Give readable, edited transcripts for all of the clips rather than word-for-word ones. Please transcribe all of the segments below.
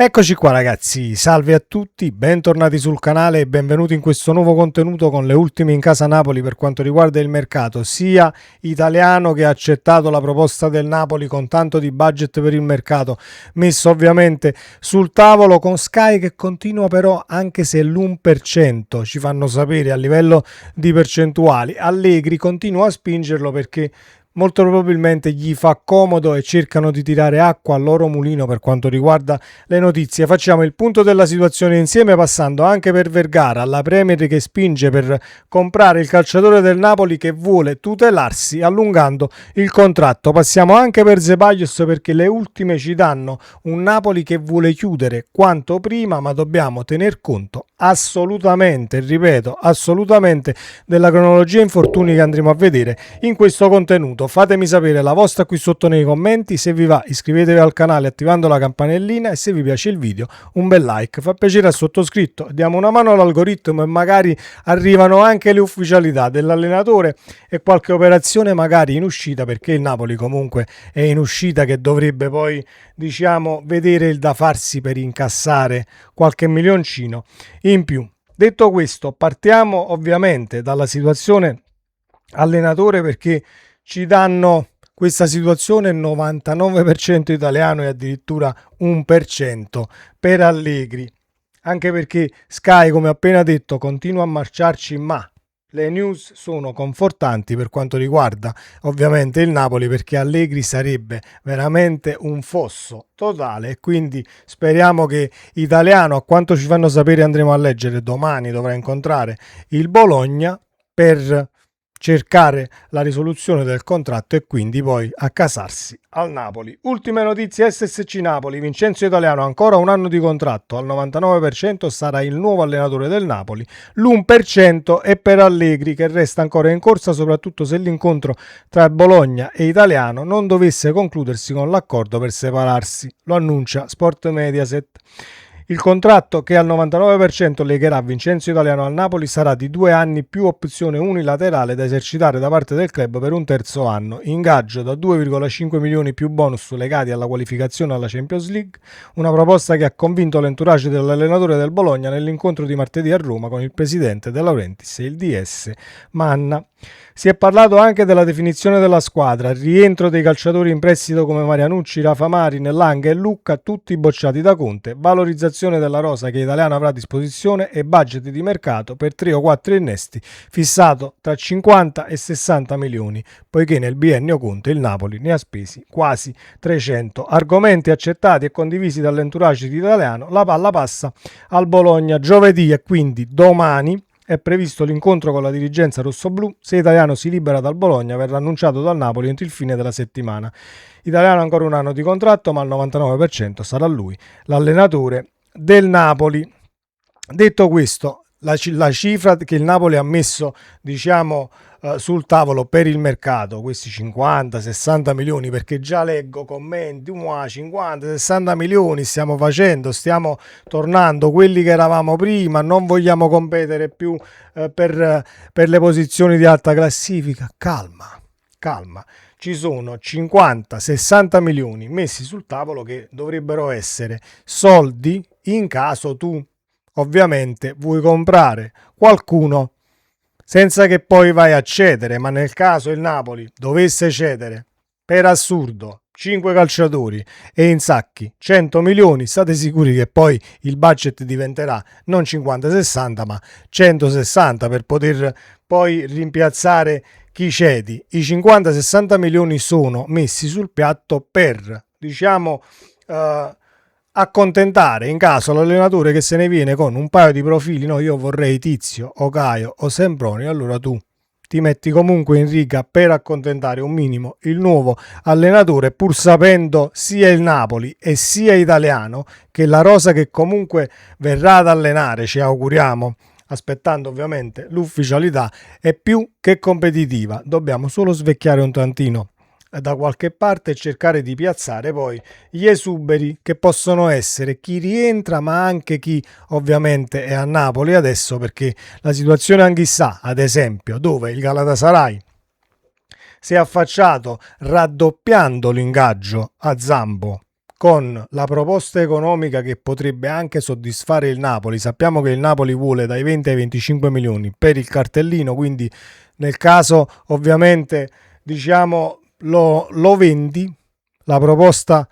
Eccoci qua ragazzi, salve a tutti, bentornati sul canale e benvenuti in questo nuovo contenuto con le ultime in casa Napoli per quanto riguarda il mercato, sia italiano che ha accettato la proposta del Napoli con tanto di budget per il mercato, messo ovviamente sul tavolo con Sky che continua però, anche se l'1% ci fanno sapere a livello di percentuali, Allegri continua a spingerlo perché molto probabilmente gli fa comodo e cercano di tirare acqua al loro mulino per quanto riguarda le notizie. Facciamo il punto della situazione insieme passando anche per Vergara, la Premier che spinge per comprare il calciatore del Napoli che vuole tutelarsi allungando il contratto. Passiamo anche per Ceballos perché le ultime ci danno un Napoli che vuole chiudere quanto prima, ma dobbiamo tener conto assolutamente, ripeto, assolutamente della cronologia infortuni che andremo a vedere in questo contenuto. Fatemi sapere la vostra qui sotto nei commenti, se vi va iscrivetevi al canale attivando la campanellina e se vi piace il video un bel like, fa piacere al sottoscritto, diamo una mano all'algoritmo e magari arrivano anche le ufficialità dell'allenatore e qualche operazione magari in uscita, perché il Napoli comunque è in uscita che dovrebbe poi vedere il da farsi per incassare qualche milioncino in più. Detto questo, partiamo ovviamente dalla situazione allenatore perché ci danno questa situazione 99% italiano e addirittura 1% per Allegri, anche perché Sky, come appena detto, continua a marciarci, ma le news sono confortanti per quanto riguarda ovviamente il Napoli, perché Allegri sarebbe veramente un fosso totale e quindi speriamo che italiano, a quanto ci fanno sapere andremo a leggere, domani dovrà incontrare il Bologna per cercare la risoluzione del contratto e quindi poi accasarsi al Napoli. Ultime notizie: SSC Napoli, Vincenzo Italiano ancora un anno di contratto, al 99% sarà il nuovo allenatore del Napoli, l'1% è per Allegri che resta ancora in corsa, soprattutto se l'incontro tra Bologna e Italiano non dovesse concludersi con l'accordo per separarsi, lo annuncia Sport Mediaset. Il contratto che al 99% legherà Vincenzo Italiano al Napoli sarà di 2 anni più opzione unilaterale da esercitare da parte del club per un terzo anno, ingaggio da 2,5 milioni più bonus legati alla qualificazione alla Champions League, una proposta che ha convinto l'entourage dell'allenatore del Bologna nell'incontro di martedì a Roma con il presidente De Laurentiis e il DS Manna. Si è parlato anche della definizione della squadra, rientro dei calciatori in prestito come Marianucci, Rafa Marin, Langa e Lucca, tutti bocciati da Conte, valorizzazione della rosa che Italiano avrà a disposizione e budget di mercato per 3 o 4 innesti fissato tra 50 e 60 milioni, poiché nel biennio Conte il Napoli ne ha spesi quasi 300. Argomenti accettati e condivisi dall'entourage di Italiano, la palla passa al Bologna giovedì e quindi domani è previsto l'incontro con la dirigenza rossoblù. Se Italiano si libera dal Bologna verrà annunciato dal Napoli entro il fine della settimana. Italiano ancora un anno di contratto, ma al 99% sarà lui l'allenatore del Napoli. Detto questo, la cifra che il Napoli ha messo sul tavolo per il mercato, questi 50-60 milioni, perché già leggo commenti, 50-60 milioni stiamo tornando quelli che eravamo prima, non vogliamo competere più per le posizioni di alta classifica. Calma, ci sono 50-60 milioni messi sul tavolo che dovrebbero essere soldi in caso tu ovviamente vuoi comprare qualcuno senza che poi vai a cedere, ma nel caso il Napoli dovesse cedere per assurdo 5 calciatori e insacchi 100 milioni, state sicuri che poi il budget diventerà non 50-60 ma 160 per poter poi rimpiazzare chi cedi. I 50-60 milioni sono messi sul piatto per accontentare in caso l'allenatore che se ne viene con un paio di profili, no, io vorrei Tizio o Caio o Sembroni, allora tu ti metti comunque in riga per accontentare un minimo il nuovo allenatore, pur sapendo sia il Napoli e sia Italiano che la rosa che comunque verrà ad allenare, ci auguriamo, aspettando ovviamente l'ufficialità, è più che competitiva. Dobbiamo solo svecchiare un tantino da qualche parte e cercare di piazzare poi gli esuberi che possono essere chi rientra, ma anche chi ovviamente è a Napoli adesso, perché la situazione Anghissà, ad esempio, dove il Galatasaray si è affacciato raddoppiando l'ingaggio a Zambo con la proposta economica che potrebbe anche soddisfare il Napoli. Sappiamo che il Napoli vuole dai 20 ai 25 milioni per il cartellino, quindi nel caso ovviamente diciamo lo vendi. La proposta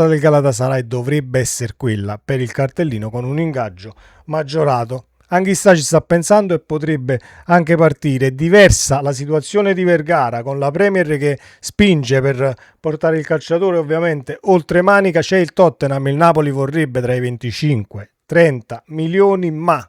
del Galatasaray dovrebbe essere quella per il cartellino con un ingaggio maggiorato. Anch'issa ci sta pensando e potrebbe anche partire. È diversa la situazione di Vergara con la Premier che spinge per portare il calciatore ovviamente oltre manica. C'è il Tottenham, il Napoli vorrebbe tra i 25 30 milioni, ma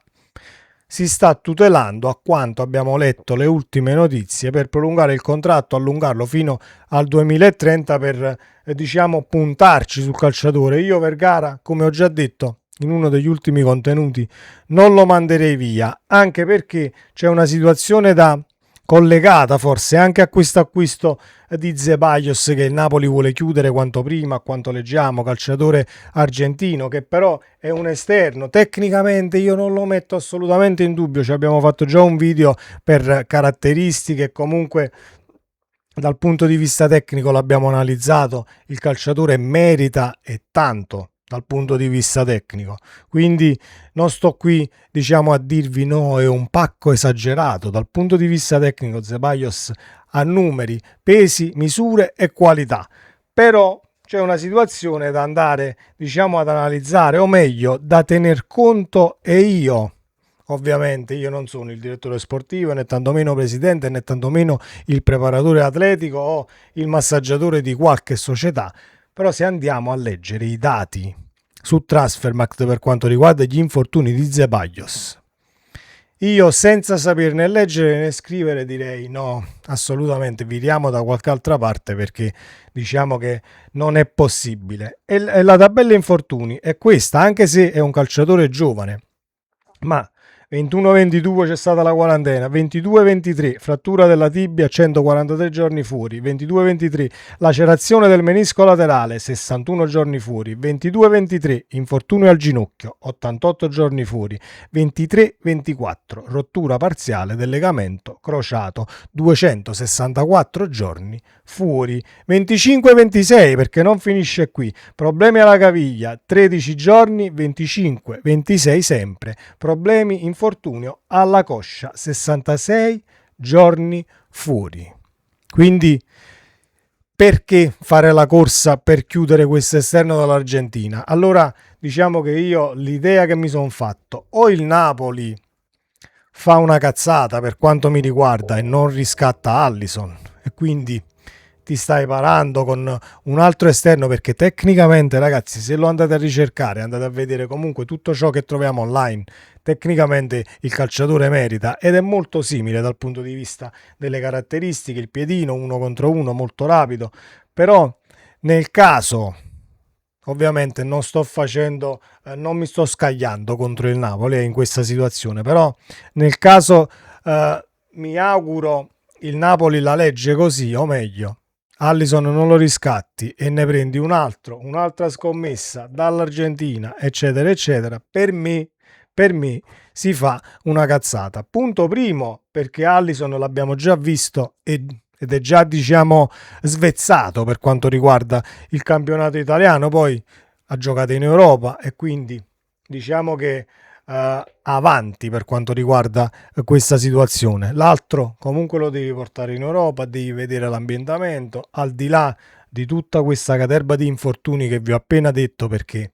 si sta tutelando, a quanto abbiamo letto le ultime notizie, per prolungare il contratto, allungarlo fino al 2030 per diciamo puntarci sul calciatore. Io Vergara, come ho già detto in uno degli ultimi contenuti, non lo manderei via, anche perché c'è una situazione collegata forse anche a questo acquisto di Ceballos che il Napoli vuole chiudere quanto prima, a quanto leggiamo, calciatore argentino che però è un esterno. Tecnicamente io non lo metto assolutamente in dubbio, ci abbiamo fatto già un video per caratteristiche, comunque dal punto di vista tecnico l'abbiamo analizzato, il calciatore merita e tanto dal punto di vista tecnico, quindi non sto qui diciamo a dirvi no, è un pacco esagerato. Dal punto di vista tecnico Ceballos ha numeri, pesi, misure e qualità, però c'è una situazione da andare diciamo ad analizzare, o meglio da tener conto, e io ovviamente io non sono il direttore sportivo, né tantomeno presidente, né tantomeno il preparatore atletico o il massaggiatore di qualche società, però se andiamo a leggere i dati su Transfermarkt per quanto riguarda gli infortuni di Ceballos, io senza saperne leggere né scrivere direi no, assolutamente viriamo da qualche altra parte, perché diciamo che non è possibile. E la tabella infortuni è questa, anche se è un calciatore giovane, ma 21-22 c'è stata la quarantena, 22-23 frattura della tibia, 143 giorni fuori, 22-23 lacerazione del menisco laterale, 61 giorni fuori, 22-23 infortunio al ginocchio, 88 giorni fuori, 23-24 rottura parziale del legamento crociato, 264 giorni fuori, 25-26 perché non finisce qui, problemi alla caviglia, 13 giorni, 25-26 sempre, problemi infortunio alla coscia, 66 giorni fuori. Quindi perché fare la corsa per chiudere questo esterno dall'Argentina? Allora diciamo che io l'idea che mi sono fatto, o il Napoli fa una cazzata per quanto mi riguarda e non riscatta Alisson e quindi ti stai parando con un altro esterno, perché tecnicamente ragazzi se lo andate a ricercare, andate a vedere comunque tutto ciò che troviamo online, tecnicamente il calciatore merita ed è molto simile dal punto di vista delle caratteristiche, il piedino 1 contro 1 molto rapido, però nel caso ovviamente non sto facendo non mi sto scagliando contro il Napoli in questa situazione, però nel caso mi auguro il Napoli la legge così, o meglio Alisson non lo riscatti e ne prendi un'altra scommessa dall'Argentina, eccetera, eccetera, per me si fa una cazzata. Punto primo, perché Alisson l'abbiamo già visto ed è già, diciamo, svezzato per quanto riguarda il campionato italiano, poi ha giocato in Europa e quindi diciamo che avanti per quanto riguarda questa situazione. L'altro comunque lo devi portare in Europa, devi vedere l'ambientamento al di là di tutta questa caterba di infortuni che vi ho appena detto, perché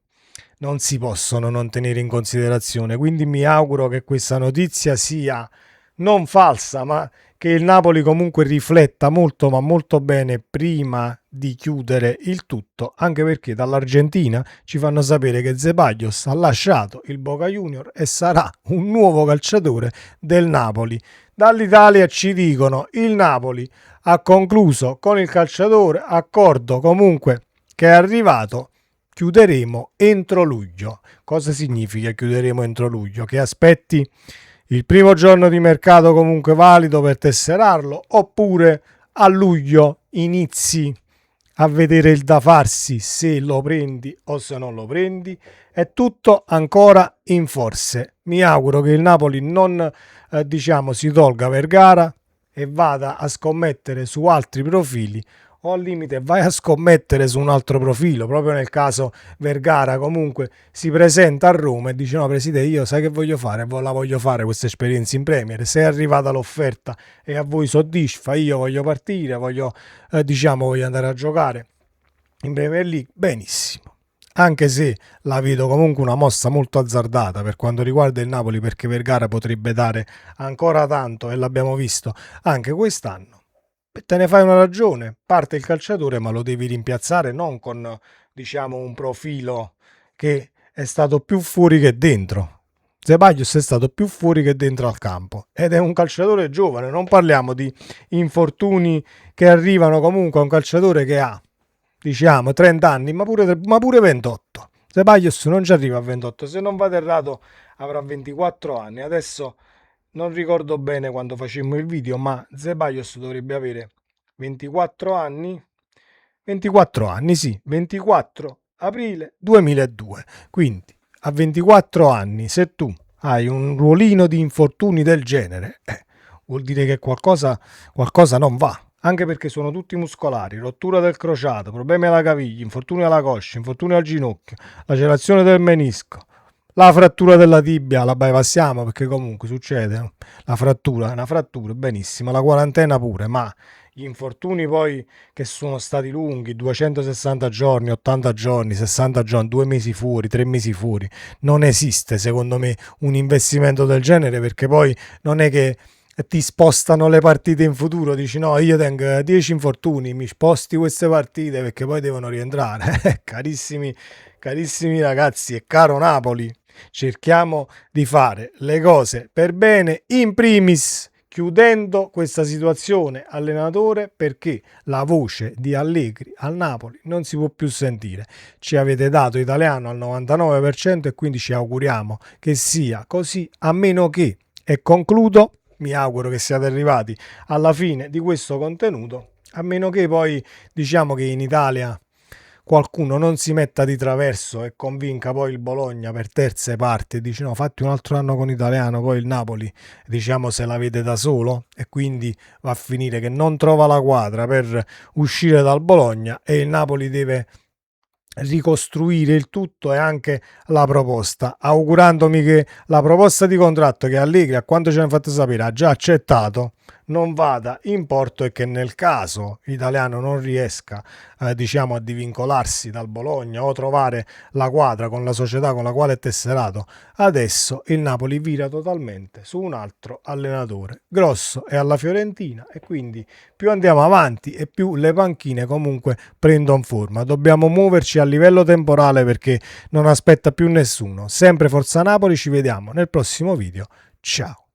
non si possono non tenere in considerazione. Quindi mi auguro che questa notizia sia non falsa, ma che il Napoli comunque rifletta molto ma molto bene prima di chiudere il tutto, anche perché dall'Argentina ci fanno sapere che Ceballos ha lasciato il Boca Junior e sarà un nuovo calciatore del Napoli. Dall'Italia ci dicono il Napoli ha concluso con il calciatore, accordo comunque che è arrivato, chiuderemo entro luglio. Cosa significa chiuderemo entro luglio? Che aspetti il primo giorno di mercato comunque valido per tesserarlo, oppure a luglio inizi a vedere il da farsi, se lo prendi o se non lo prendi. È tutto ancora in forse. Mi auguro che il Napoli non si tolga Vergara e vada a scommettere su altri profili, o al limite vai a scommettere su un altro profilo, proprio nel caso Vergara comunque si presenta a Roma e dice no Presidente, io sai che voglio fare, la voglio fare questa esperienza in Premier, se è arrivata l'offerta e a voi soddisfa, io voglio partire, voglio andare a giocare in Premier League, benissimo. Anche se la vedo comunque una mossa molto azzardata per quanto riguarda il Napoli, perché Vergara potrebbe dare ancora tanto e l'abbiamo visto anche quest'anno. Te ne fai una ragione, parte il calciatore ma lo devi rimpiazzare non con un profilo che è stato più fuori che dentro. Ceballos è stato più fuori che dentro al campo ed è un calciatore giovane, non parliamo di infortuni che arrivano comunque a un calciatore che ha 30 anni ma pure 28. Ceballos non ci arriva a 28, se non vado errato avrà 24 anni. Adesso non ricordo bene quando facemmo il video, ma Ceballos dovrebbe avere 24 anni. 24 anni, sì, 24 aprile 2002. Quindi a 24 anni, se tu hai un ruolino di infortuni del genere, vuol dire che qualcosa non va. Anche perché sono tutti muscolari, rottura del crociato, problemi alla caviglia, infortuni alla coscia, infortuni al ginocchio, lacerazione del menisco, la frattura della tibia, la bypassiamo perché comunque succede, no? La frattura è una frattura, benissimo, la quarantena pure, ma gli infortuni poi che sono stati lunghi, 260 giorni, 80 giorni, 60 giorni, 2 mesi fuori, 3 mesi fuori, non esiste secondo me un investimento del genere, perché poi non è che ti spostano le partite in futuro, dici no, io tengo 10 infortuni, mi sposti queste partite perché poi devono rientrare. Carissimi ragazzi e caro Napoli, cerchiamo di fare le cose per bene, in primis chiudendo questa situazione allenatore, perché la voce di Allegri al Napoli non si può più sentire. Ci avete dato Italiano al 99% e quindi ci auguriamo che sia così, a meno che, e concludo, mi auguro che siate arrivati alla fine di questo contenuto, a meno che poi che in Italia qualcuno non si metta di traverso e convinca poi il Bologna per terze parti e dice no, fatti un altro anno con Italiano, poi il Napoli se la vede da solo e quindi va a finire che non trova la quadra per uscire dal Bologna e il Napoli deve ricostruire il tutto e anche la proposta, augurandomi che la proposta di contratto che Allegri, a quanto ce ne ha fatto sapere, ha già accettato, non vada in porto e che nel caso Italiano non riesca a divincolarsi dal Bologna o trovare la quadra con la società con la quale è tesserato, adesso il Napoli vira totalmente su un altro allenatore. Grosso è alla Fiorentina e quindi più andiamo avanti e più le panchine comunque prendono forma. Dobbiamo muoverci a livello temporale perché non aspetta più nessuno. Sempre Forza Napoli, ci vediamo nel prossimo video. Ciao.